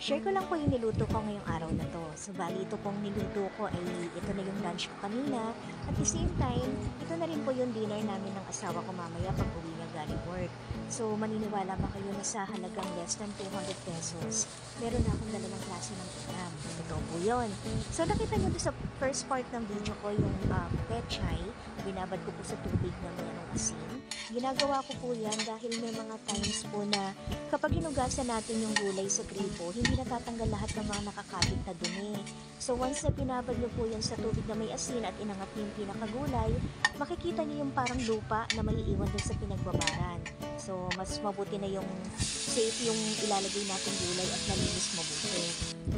Share ko lang po yung niluto ko ngayong araw na to. So, bali ito pong niluto ko ay ito na yung lunch ko kanina. At the same time, ito na rin po yung dinner namin ng asawa ko mamaya pag uwi niya galing work. So, maniniwala ba kayo na sa halagang less than 200 pesos, meron na akong dalawang klase ng ulam. Totoo po yun. So, nakita nyo sa first part ng video ko yung pechay. Binabad ko po sa tubig na mayroong asin. Ginagawa ko po yan dahil may mga times po na kapag hinugasan natin yung gulay sa gripo, hindi natatanggal lahat ng mga nakakabit na dumi. So once na binabad nyo po yan sa tubig na may asin at inangat nyo yung pinakagulay, makikita nyo yung parang lupa na may iwan dun sa pinagbabaran. So mas mabuti na yung safe yung ilalagay natin gulay at nalinis mabuti.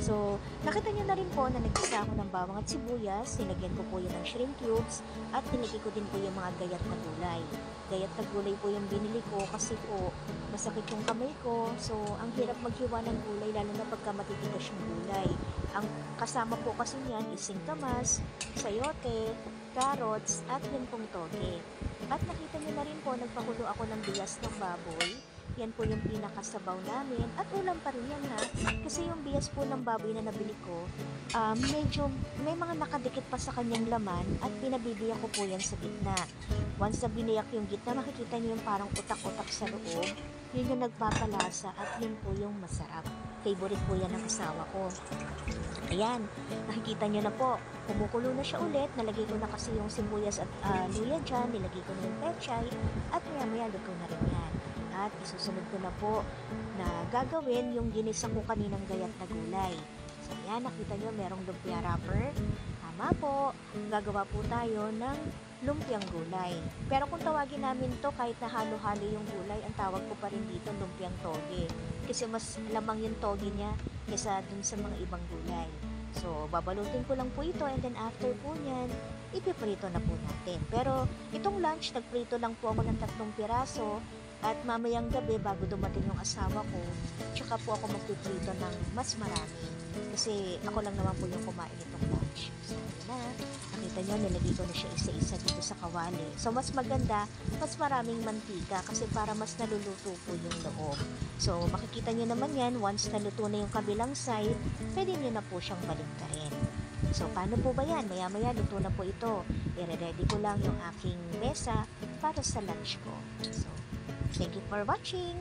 So nakita nyo na rin po na nagisa ako ng bawang at sibuyas, nilagyan ko po yan ng shrimp cubes at nilagay ko din po yung mga gayat na gulay. Gayat na gulay po yung binili ko kasi po masakit yung kamay ko. So, ang hirap maghiwa ng gulay lalo na pagka matitigas yung gulay. Ang kasama po kasi niyan is singkamas, sayote, carrots, at yun pong toge. At nakita niyo na rin po, nagpakulo ako ng bias ng baboy. Yan po yung pinakasabaw namin. At ulam pa rin yan ha. Kasi yung bias po ng baboy na nabili ko, medyo may mga nakadikit pa sa kanyang laman at pinabibiyak ko po yan sa gitna. Once na biniyak yung gitna, makikita niyo yung parang utak-utak sa loob. Yun yung nagpapalasa at yun po yung masarap. Favorite po yan ng asawa ko. Ayan, nakikita nyo na po. Kumukulo na siya ulit. Nalagay ko na kasi yung sibuyas at luya dyan. Nilagay ko na yung pechay. At maya-maya luto na rin yan. At isusunod ko na po na gagawin yung ginisa ko kaninang gayat na gulay. So yan, nakita nyo merong lumpia wrapper. Tama po, gagawa po tayo ng lumpiang gulay. Pero kung tawagin namin to kahit na halo-halo yung gulay, ang tawag ko pa rin dito lumpiang toge. Kasi mas lamang yung toge niya kaysa dun sa mga ibang gulay. So, babalutin ko lang po ito and then after po nyan, ipiprito na po natin. Pero itong lunch, nagprito lang po ako ng 3 piraso at mamayang gabi bago dumating yung asawa ko, tsaka po ako magpiprito ng mas marami. Kasi ako lang naman po yung kumain itong lunch. So, yun na. Nakita nyo, nilagay ko na siya isa-isa dito sa kawali. So, mas maganda, mas maraming mantika kasi para mas naluluto po yung loob. So, makikita nyo naman yan, once naluto na yung kabilang side, pwede nyo na po siyang baliktarin. So, paano po ba yan? Maya-maya, luto na po ito. I-ready ko lang yung aking mesa para sa lunch ko. So, thank you for watching!